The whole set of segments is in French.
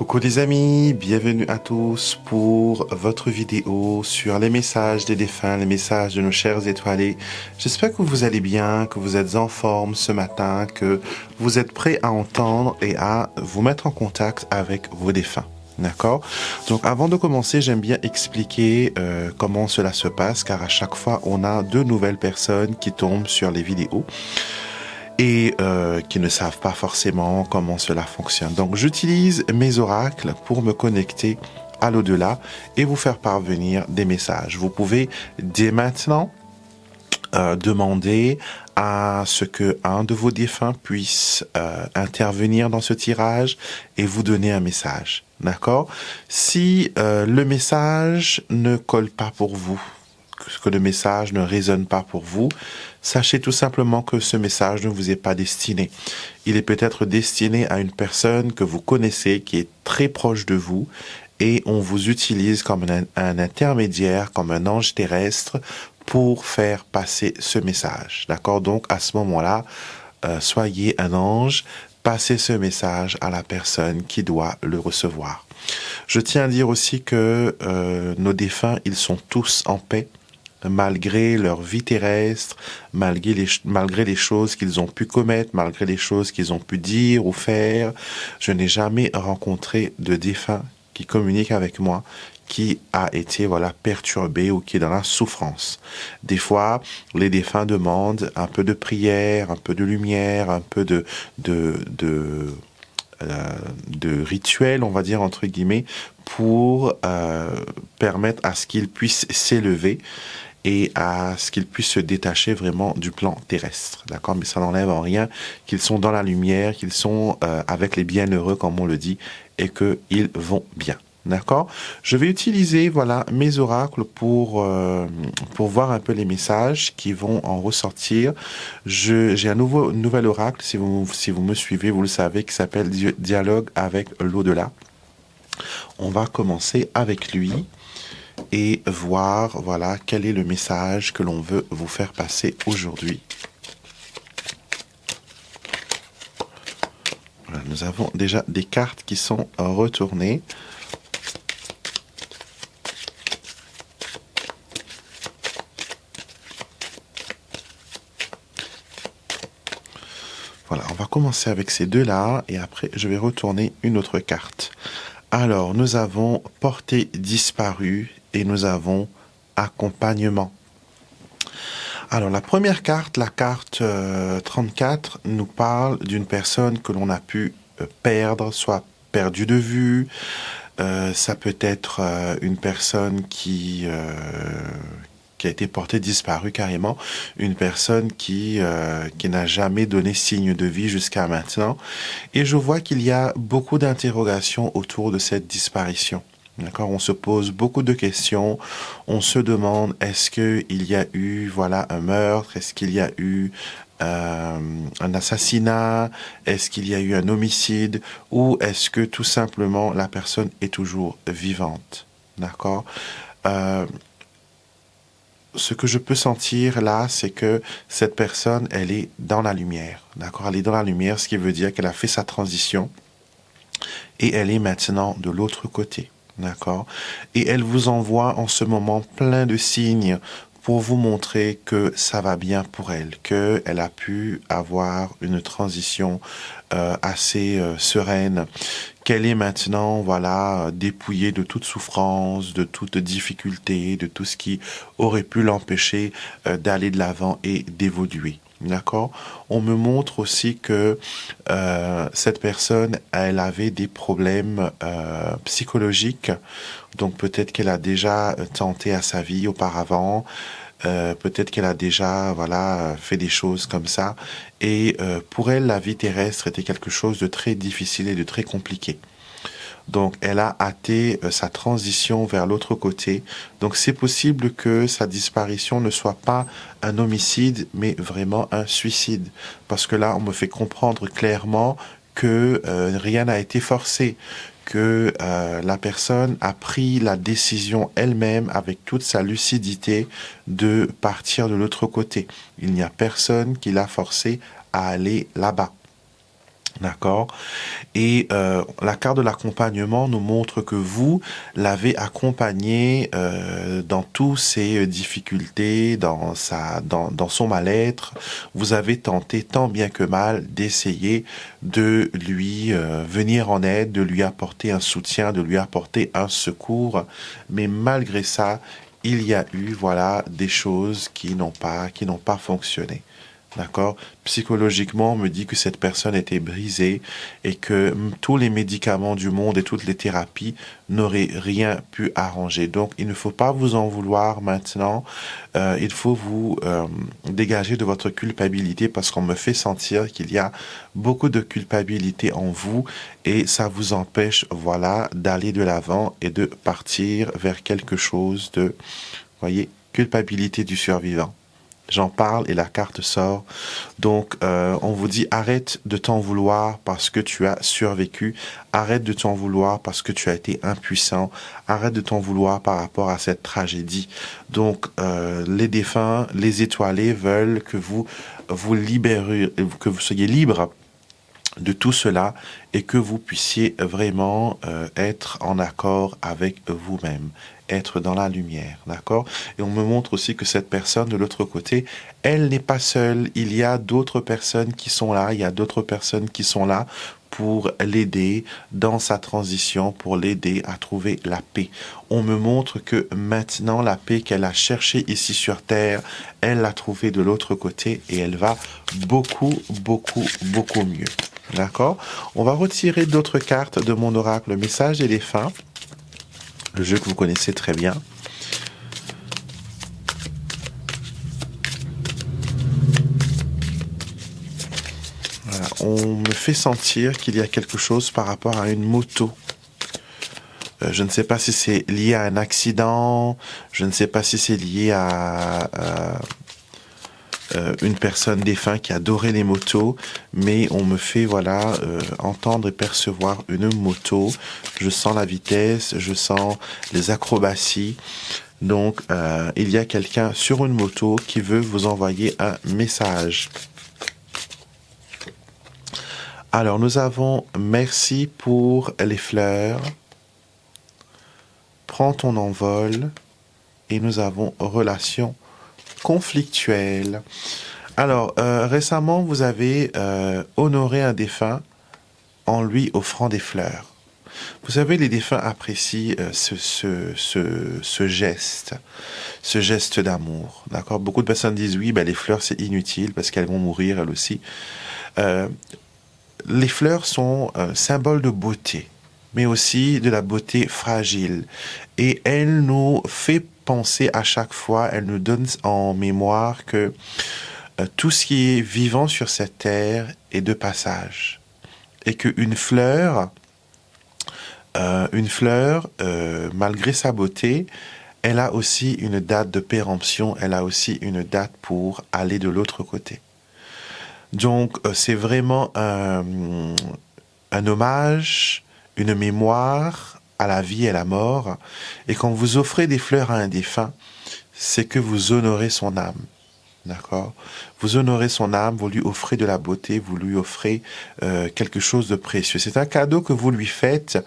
Coucou les amis, bienvenue à tous pour votre vidéo sur les messages des défunts, les messages de nos chers étoilés. J'espère que vous allez bien, que vous êtes en forme ce matin, que vous êtes prêts à entendre et à vous mettre en contact avec vos défunts. D'accord? Donc avant de commencer, j'aime bien expliquer comment cela se passe, car à chaque fois, on a de nouvelles personnes qui tombent sur les vidéos et qui ne savent pas forcément comment cela fonctionne. Donc j'utilise mes oracles pour me connecter à l'au-delà et vous faire parvenir des messages. Vous pouvez dès maintenant demander à ce que un de vos défunts puisse intervenir dans ce tirage et vous donner un message. D'accord? Si le message ne colle pas pour vous, que le message ne résonne pas pour vous, sachez tout simplement que ce message ne vous est pas destiné. Il est peut-être destiné à une personne que vous connaissez, qui est très proche de vous, et on vous utilise comme un intermédiaire, comme un ange terrestre, pour faire passer ce message. D'accord? Donc, à ce moment-là, soyez un ange, passez ce message à la personne qui doit le recevoir. Je tiens à dire aussi que nos défunts, ils sont tous en paix, malgré leur vie terrestre, malgré les choses qu'ils ont pu commettre, malgré les choses qu'ils ont pu dire ou faire. Je n'ai jamais rencontré de défunt qui communique avec moi, qui a été perturbé ou qui est dans la souffrance. Des fois, les défunts demandent un peu de prière, un peu de lumière, un peu de rituel, on va dire entre guillemets, pour permettre à ce qu'ils puissent s'élever et à ce qu'ils puissent se détacher vraiment du plan terrestre. D'accord? Mais ça n'enlève en rien qu'ils sont dans la lumière, qu'ils sont avec les bienheureux, comme on le dit, et qu'ils vont bien. D'accord? Je vais utiliser mes oracles pour voir un peu les messages qui vont en ressortir. J'ai un nouvel oracle, si vous me suivez, vous le savez, qui s'appelle Dialogue avec l'au-delà. On va commencer avec lui et voir quel est le message que l'on veut vous faire passer aujourd'hui. Voilà, nous avons déjà des cartes qui sont retournées. Voilà, on va commencer avec ces deux-là et après je vais retourner une autre carte. Alors, nous avons portée disparue et nous avons accompagnement. Alors, la première carte, la carte 34, nous parle d'une personne que l'on a pu perdre, soit perdue de vue. Ça peut être une personne qui a été portée disparue carrément, une personne qui n'a jamais donné signe de vie jusqu'à maintenant. Et je vois qu'il y a beaucoup d'interrogations autour de cette disparition. D'accord? On se pose beaucoup de questions. On se demande, est-ce qu'il y a eu un meurtre? Est-ce qu'il y a eu un assassinat? Est-ce qu'il y a eu un homicide? Ou est-ce que tout simplement la personne est toujours vivante? D'accord? Ce que je peux sentir là, c'est que cette personne, elle est dans la lumière. D'accord? Elle est dans la lumière, ce qui veut dire qu'elle a fait sa transition et elle est maintenant de l'autre côté. D'accord? Et elle vous envoie en ce moment plein de signes pour vous montrer que ça va bien pour elle, qu'elle a pu avoir une transition assez sereine, qu'elle est maintenant dépouillée de toute souffrance, de toute difficulté, de tout ce qui aurait pu l'empêcher d'aller de l'avant et d'évoluer. D'accord? On me montre aussi que cette personne, elle avait des problèmes psychologiques. Donc peut-être qu'elle a déjà tenté à sa vie auparavant. Peut-être qu'elle a déjà fait des choses comme ça. Et pour elle, la vie terrestre était quelque chose de très difficile et de très compliqué. Donc, elle a hâté sa transition vers l'autre côté. Donc, c'est possible que sa disparition ne soit pas un homicide, mais vraiment un suicide. Parce que là, on me fait comprendre clairement que rien n'a été forcé, que la personne a pris la décision elle-même, avec toute sa lucidité, de partir de l'autre côté. Il n'y a personne qui l'a forcé à aller là-bas. D'accord? Et la carte de l'accompagnement nous montre que vous l'avez accompagné dans toutes ses difficultés, dans son mal-être. Vous avez tenté tant bien que mal d'essayer de lui venir en aide, de lui apporter un soutien, de lui apporter un secours. Mais malgré ça, il y a eu, voilà, des choses qui n'ont pas fonctionné. D'accord? Psychologiquement, on me dit que cette personne était brisée et que tous les médicaments du monde et toutes les thérapies n'auraient rien pu arranger. Donc, il ne faut pas vous en vouloir maintenant. Il faut vous dégager de votre culpabilité parce qu'on me fait sentir qu'il y a beaucoup de culpabilité en vous et ça vous empêche, voilà, d'aller de l'avant et de partir vers quelque chose de, voyez, culpabilité du survivant. J'en parle et la carte sort. Donc, on vous dit arrête de t'en vouloir parce que tu as survécu. Arrête de t'en vouloir parce que tu as été impuissant. Arrête de t'en vouloir par rapport à cette tragédie. Donc, les défunts, les étoilés veulent que vous libérez, que vous soyez libre de tout cela et que vous puissiez vraiment être en accord avec vous-même, être dans la lumière, d'accord? Et on me montre aussi que cette personne de l'autre côté, elle n'est pas seule, il y a d'autres personnes qui sont là, il y a d'autres personnes qui sont là pour l'aider dans sa transition, pour l'aider à trouver la paix. On me montre que maintenant, la paix qu'elle a cherchée ici sur Terre, elle l'a trouvée de l'autre côté et elle va beaucoup, beaucoup, beaucoup mieux. D'accord? On va retirer d'autres cartes de mon oracle Message des défunts, le jeu que vous connaissez très bien. Voilà. On me fait sentir qu'il y a quelque chose par rapport à une moto. Je ne sais pas si c'est lié à un accident, je ne sais pas si c'est lié à une personne défunte qui adorait les motos, mais on me fait voilà entendre et percevoir une moto. Je sens la vitesse, je sens les acrobaties. Donc il y a quelqu'un sur une moto qui veut vous envoyer un message. Alors nous avons merci pour les fleurs. Prends ton envol. Et nous avons relation conflictuelle. Alors, récemment, vous avez honoré un défunt en lui offrant des fleurs. Vous savez, les défunts apprécient ce geste d'amour. D'accord? Beaucoup de personnes disent oui, ben, les fleurs c'est inutile parce qu'elles vont mourir elles aussi. Les fleurs sont symboles de beauté, mais aussi de la beauté fragile. Et elle nous fait penser à chaque fois, elle nous donne en mémoire que tout ce qui est vivant sur cette terre est de passage. Et qu'une fleur, malgré sa beauté, elle a aussi une date de péremption, elle a aussi une date pour aller de l'autre côté. Donc, c'est vraiment un hommage, une mémoire à la vie et à la mort. Et quand vous offrez des fleurs à un défunt, c'est que vous honorez son âme. D'accord? Vous honorez son âme, vous lui offrez de la beauté, vous lui offrez quelque chose de précieux. C'est un cadeau que vous lui faites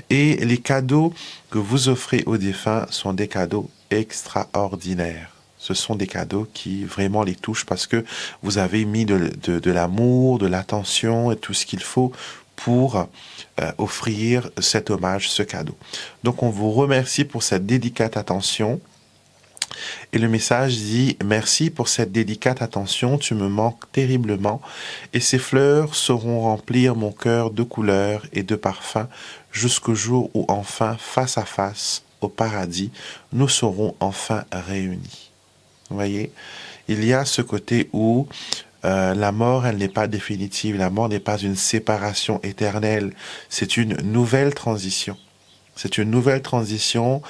et les cadeaux que vous offrez aux défunts sont des cadeaux extraordinaires. Ce sont des cadeaux qui vraiment les touchent parce que vous avez mis de l'amour, de l'attention et tout ce qu'il faut pour offrir cet hommage, ce cadeau. Donc on vous remercie pour cette délicate attention. Et le message dit « Merci pour cette délicate attention, tu me manques terriblement, et ces fleurs sauront remplir mon cœur de couleurs et de parfums jusqu'au jour où enfin, face à face, au paradis, nous serons enfin réunis. » Vous voyez, il y a ce côté où la mort, elle n'est pas définitive, la mort n'est pas une séparation éternelle, c'est une nouvelle transition. C'est une nouvelle transition,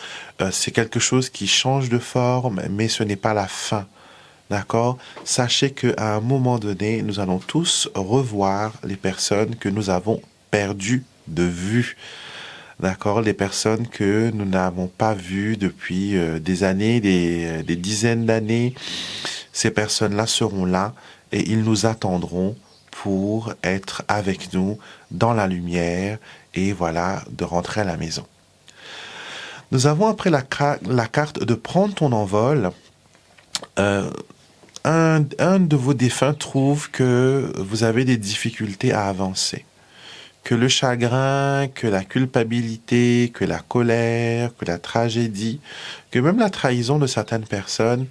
c'est quelque chose qui change de forme, mais ce n'est pas la fin. D'accord? Sachez qu'à un moment donné, nous allons tous revoir les personnes que nous avons perdues de vue. D'accord? Les personnes que nous n'avons pas vues depuis des années, des dizaines d'années. Ces personnes-là seront là et ils nous attendront pour être avec nous dans la lumière et voilà, de rentrer à la maison. Nous avons après la carte de prendre ton envol. Un de vos défunts trouve que vous avez des difficultés à avancer, que le chagrin, que la culpabilité, que la colère, que la tragédie, que même la trahison de certaines personnes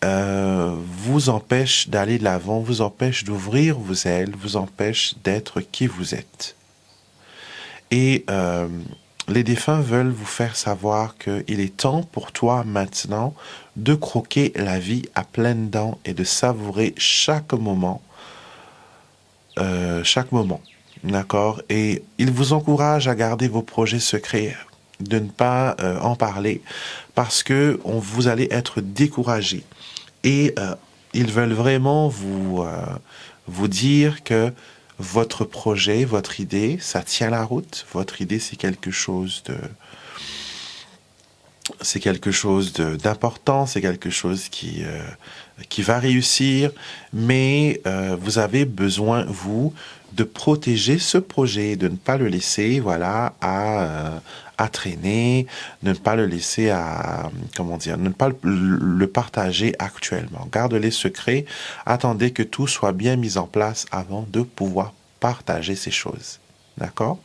vous empêche d'aller de l'avant, vous empêche d'ouvrir vos ailes, vous empêche d'être qui vous êtes. Et les défunts veulent vous faire savoir qu'il est temps pour toi maintenant de croquer la vie à pleines dents et de savourer chaque moment. D'accord? Et ils vous encouragent à garder vos projets secrets, de ne pas en parler, parce que vous allez être découragé. Et ils veulent vraiment vous dire que votre projet, votre idée, ça tient la route. Votre idée, c'est quelque chose d'important, c'est quelque chose qui va réussir, mais vous avez besoin, vous, de protéger ce projet, de ne pas le laisser, voilà, à traîner, de ne pas le laisser ne pas le partager actuellement. Gardez-les secrets, attendez que tout soit bien mis en place avant de pouvoir partager ces choses. D'accord?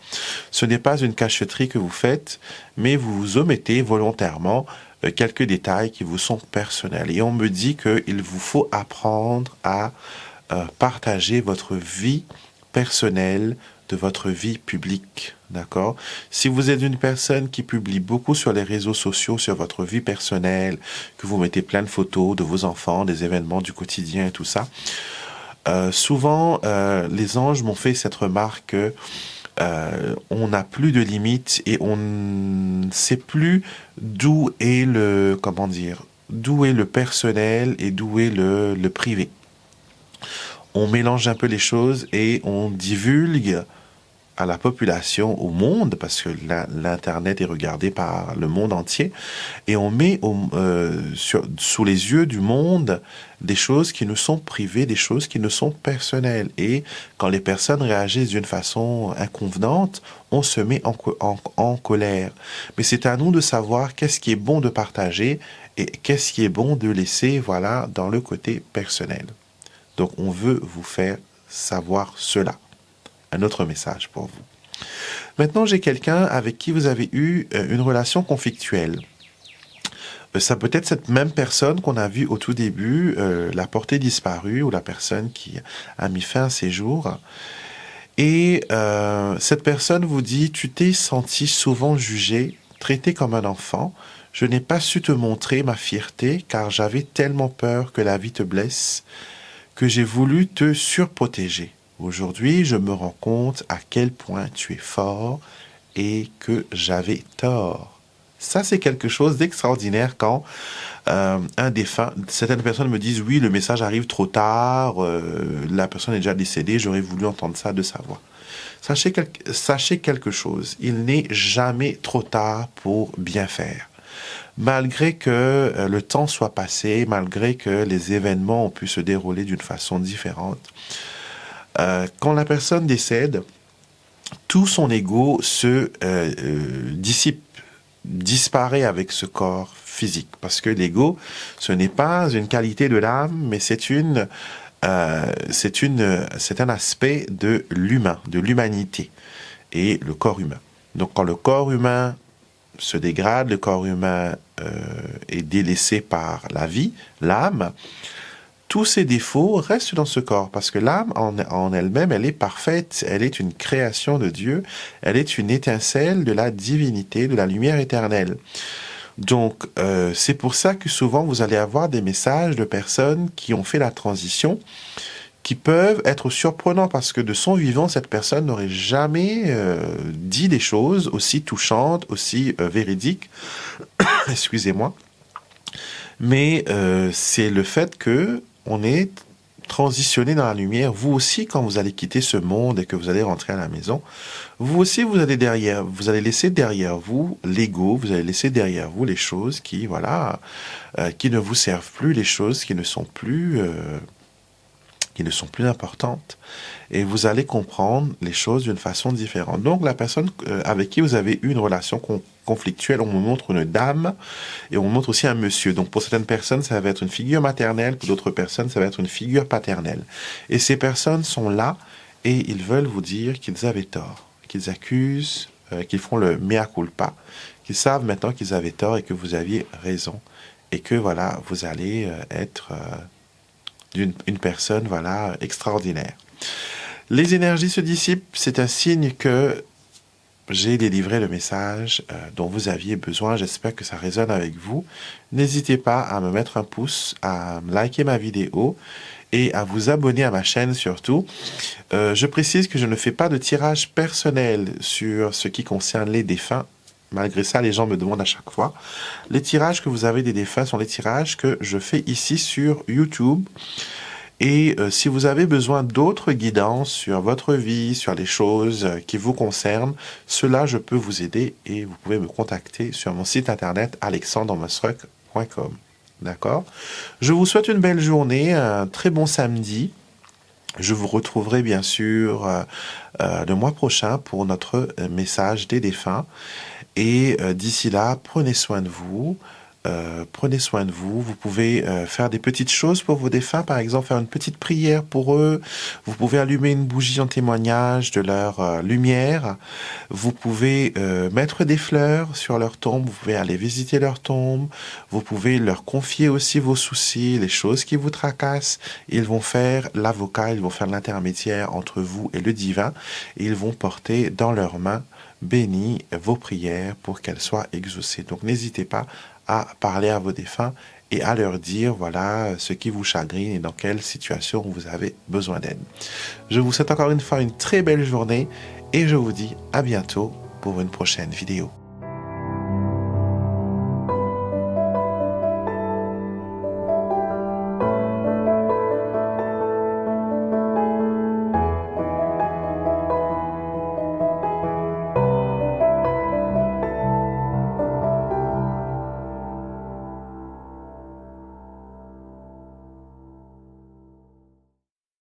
Ce n'est pas une cachotterie que vous faites, mais vous omettez volontairement quelques détails qui vous sont personnels. Et on me dit qu'il vous faut apprendre à partager votre vie personnelle de votre vie publique. D'accord? Si vous êtes une personne qui publie beaucoup sur les réseaux sociaux, sur votre vie personnelle, que vous mettez plein de photos de vos enfants, des événements du quotidien et tout ça, souvent, les anges m'ont fait cette remarque que on n'a plus de limites et on ne sait plus d'où est d'où est le personnel et d'où est le privé. On mélange un peu les choses et on divulgue à la population, au monde, parce que l'Internet est regardé par le monde entier, et on met sous les yeux du monde des choses qui nous sont privées, des choses qui nous sont personnelles. Et quand les personnes réagissent d'une façon inconvenante, on se met en colère. Mais c'est à nous de savoir qu'est-ce qui est bon de partager et qu'est-ce qui est bon de laisser, voilà, dans le côté personnel. Donc on veut vous faire savoir cela. Un autre message pour vous. Maintenant, j'ai quelqu'un avec qui vous avez eu une relation conflictuelle. Ça peut être cette même personne qu'on a vue au tout début, la portée disparue, ou la personne qui a mis fin à ses jours. Et cette personne vous dit, tu t'es senti souvent jugé, traité comme un enfant. Je n'ai pas su te montrer ma fierté, car j'avais tellement peur que la vie te blesse, que j'ai voulu te surprotéger. Aujourd'hui, je me rends compte à quel point tu es fort et que j'avais tort. Ça, c'est quelque chose d'extraordinaire quand un défunt, certaines personnes me disent, oui, le message arrive trop tard, la personne est déjà décédée, j'aurais voulu entendre ça de sa voix. Sachez quelque chose, il n'est jamais trop tard pour bien faire. Malgré que le temps soit passé, malgré que les événements ont pu se dérouler d'une façon différente, quand la personne décède, tout son ego se dissipe, disparaît avec ce corps physique. Parce que l'ego, ce n'est pas une qualité de l'âme, mais c'est un aspect de l'humain, de l'humanité et le corps humain. Donc quand le corps humain se dégrade, le corps humain est délaissé par la vie, l'âme, tous ses défauts restent dans ce corps, parce que l'âme en elle-même, elle est parfaite, elle est une création de Dieu, elle est une étincelle de la divinité, de la lumière éternelle. Donc, c'est pour ça que souvent vous allez avoir des messages de personnes qui ont fait la transition, qui peuvent être surprenants, parce que de son vivant, cette personne n'aurait jamais dit des choses aussi touchantes, aussi véridiques, excusez-moi, mais c'est le fait que on est transitionné dans la lumière. Vous aussi, quand vous allez quitter ce monde et que vous allez rentrer à la maison, vous aussi, vous allez laisser derrière vous l'ego, vous allez laisser derrière vous les choses qui, voilà, qui ne vous servent plus, les choses qui ne sont plus qui ne sont plus importantes, et vous allez comprendre les choses d'une façon différente. Donc la personne avec qui vous avez eu une relation conflictuelle, on me montre une dame et on me montre aussi un monsieur. Donc pour certaines personnes, ça va être une figure maternelle, pour d'autres personnes, ça va être une figure paternelle. Et ces personnes sont là et ils veulent vous dire qu'ils avaient tort, qu'ils accusent, qu'ils font le mea culpa, qu'ils savent maintenant qu'ils avaient tort et que vous aviez raison. Et que voilà, vous allez être une personne voilà extraordinaire. Les énergies se dissipent, c'est un signe que j'ai délivré le message dont vous aviez besoin. J'espère que ça résonne avec vous. N'hésitez pas à me mettre un pouce, à liker ma vidéo et à vous abonner à ma chaîne surtout. Je précise que je ne fais pas de tirage personnel sur ce qui concerne les défunts. Malgré ça, les gens me demandent à chaque fois. Les tirages que vous avez des défunts sont les tirages que je fais ici sur YouTube. Et si vous avez besoin d'autres guidances sur votre vie, sur les choses qui vous concernent, cela, je peux vous aider et vous pouvez me contacter sur mon site internet alexandremosruck.com. D'accord? Je vous souhaite une belle journée, un très bon samedi. Je vous retrouverai bien sûr le mois prochain pour notre message des défunts. Et d'ici là, prenez soin de vous. Prenez soin de vous. Vous pouvez faire des petites choses pour vos défunts, par exemple faire une petite prière pour eux. Vous pouvez allumer une bougie en témoignage de leur lumière. Vous pouvez mettre des fleurs sur leur tombe. Vous pouvez aller visiter leur tombe. Vous pouvez leur confier aussi vos soucis, les choses qui vous tracassent. Ils vont faire l'avocat, ils vont faire l'intermédiaire entre vous et le divin. Et ils vont porter dans leurs mains bénis vos prières pour qu'elles soient exaucées. Donc n'hésitez pas à parler à vos défunts et à leur dire voilà ce qui vous chagrine et dans quelle situation vous avez besoin d'aide. Je vous souhaite encore une fois une très belle journée et je vous dis à bientôt pour une prochaine vidéo.